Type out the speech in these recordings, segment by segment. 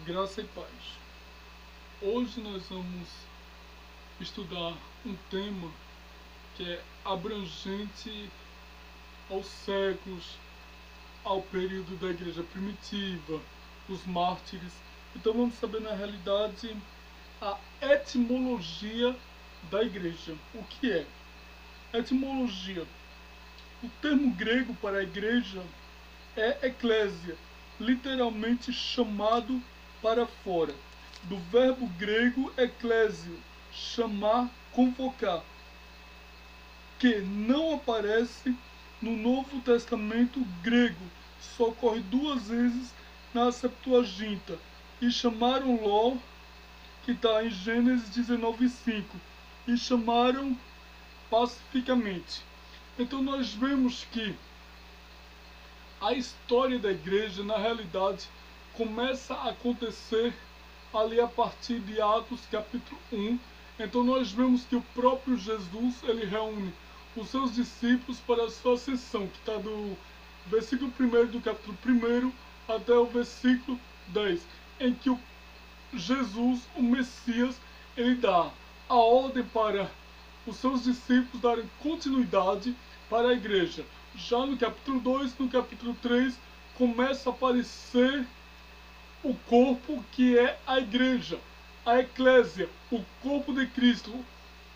Graça e paz. Hoje nós vamos estudar um tema que é abrangente aos séculos, ao período da igreja primitiva, os mártires. Então vamos saber na realidade a etimologia da igreja. O que é? Etimologia. O termo grego para a igreja é eclésia, literalmente chamado para fora. Do verbo grego eclésio, chamar, convocar, que não aparece no Novo Testamento grego, só ocorre duas vezes na Septuaginta, e chamaram Ló, que está em Gênesis 19:5, e chamaram pacificamente. Então nós vemos que a história da igreja, na realidade, começa a acontecer ali a partir de Atos capítulo 1. Então nós vemos que o próprio Jesus, ele reúne os seus discípulos para a sua ascensão, que está do versículo 1 do capítulo 1 até o versículo 10, em que o Jesus, o Messias, ele dá a ordem para os seus discípulos darem continuidade para a igreja. Já no capítulo 2, no capítulo 3, começa a aparecer o corpo que é a igreja, a eclésia, o corpo de Cristo,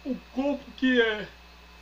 o corpo que é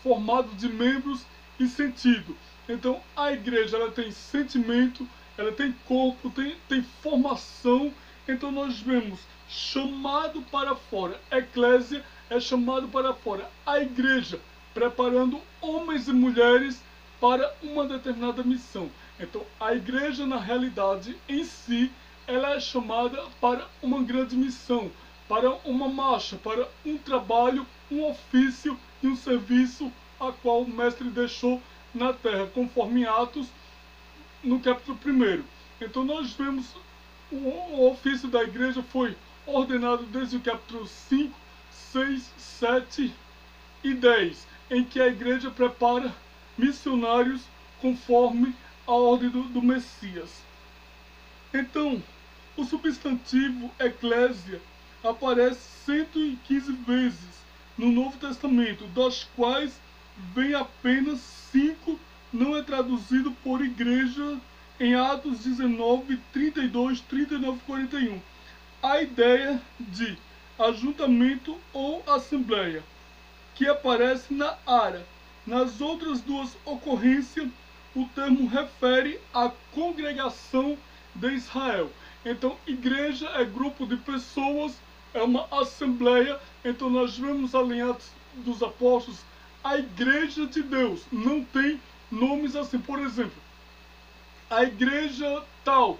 formado de membros e sentido. Então a igreja, ela tem sentimento, ela tem corpo, tem formação. Então nós vemos chamado para fora. Eclésia é chamado para fora. A igreja preparando homens e mulheres para uma determinada missão. Então a igreja, na realidade em si, ela é chamada para uma grande missão, para uma marcha, para um trabalho, um ofício e um serviço a qual o mestre deixou na terra, conforme Atos no capítulo 1. Então nós vemos o ofício da igreja foi ordenado desde o capítulo 5, 6, 7 e 10, em que a igreja prepara missionários conforme a ordem do Messias. Então, o substantivo eclésia aparece 115 vezes no Novo Testamento, das quais vem apenas 5 não é traduzido por igreja em Atos 19, 32, 39 e 41. A ideia de ajuntamento ou assembleia, que aparece na Ara. Nas outras duas ocorrências, o termo refere à congregação de Israel. Então, igreja é grupo de pessoas, é uma assembleia. Então, nós vemos ali em Atos dos Apóstolos a igreja de Deus. Não tem nomes assim. Por exemplo, a igreja tal,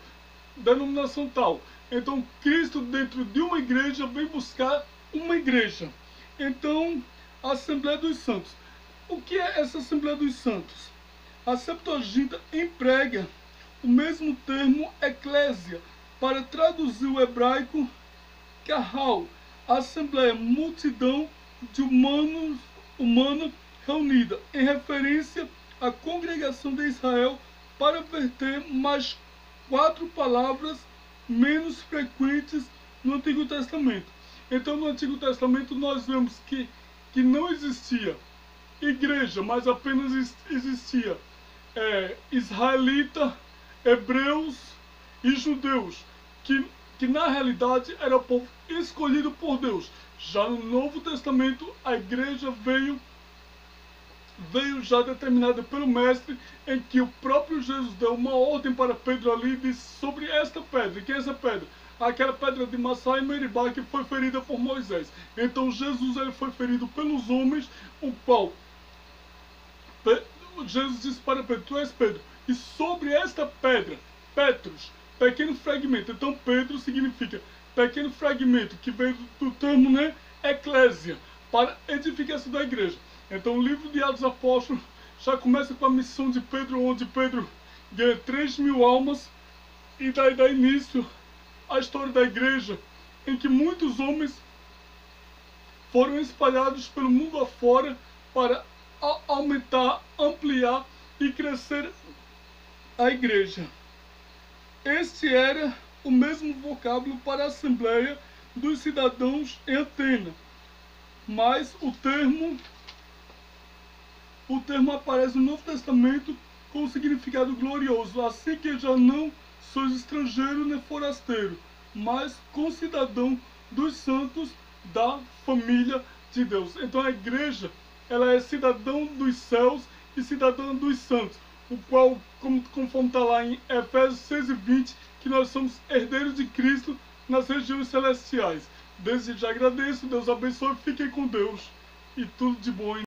denominação tal. Então, Cristo dentro de uma igreja vem buscar uma igreja. Então, a Assembleia dos Santos. O que é essa Assembleia dos Santos? A Septuaginta emprega o mesmo termo eclésia para traduzir o hebraico kahal, a assembleia, multidão de humana reunida, em referência à congregação de Israel, para verter mais 4 palavras menos frequentes no Antigo Testamento. Então no Antigo Testamento nós vemos que não existia igreja, mas apenas existia israelita, hebreus e judeus, que na realidade era o povo escolhido por Deus. Já no Novo Testamento, a igreja veio já determinada pelo mestre, em que o próprio Jesus deu uma ordem para Pedro ali e disse sobre esta pedra. Que é essa pedra? Aquela pedra de Massá e Meribá que foi ferida por Moisés. Então Jesus, ele foi ferido pelos homens, o qual Jesus disse para Pedro: tu és Pedro, e sobre esta pedra, Petros, pequeno fragmento. Então Pedro significa pequeno fragmento, que veio do termo, eclésia, para edificação da igreja. Então o livro de Atos Apóstolos já começa com a missão de Pedro, onde Pedro ganha 3.000 almas, e daí dá início à história da igreja, em que muitos homens foram espalhados pelo mundo afora para aumentar, ampliar e crescer a igreja. Este era o mesmo vocábulo para a Assembleia dos Cidadãos em Atena, mas o termo aparece no Novo Testamento com um significado glorioso, assim que já não sois estrangeiro nem forasteiro, mas concidadão dos santos da família de Deus. Então a igreja, ela é cidadão dos céus e cidadã dos santos, o qual, conforme está lá em Efésios 6:20, que nós somos herdeiros de Cristo nas regiões celestiais. Desde já agradeço, Deus abençoe, fiquem com Deus e tudo de bom.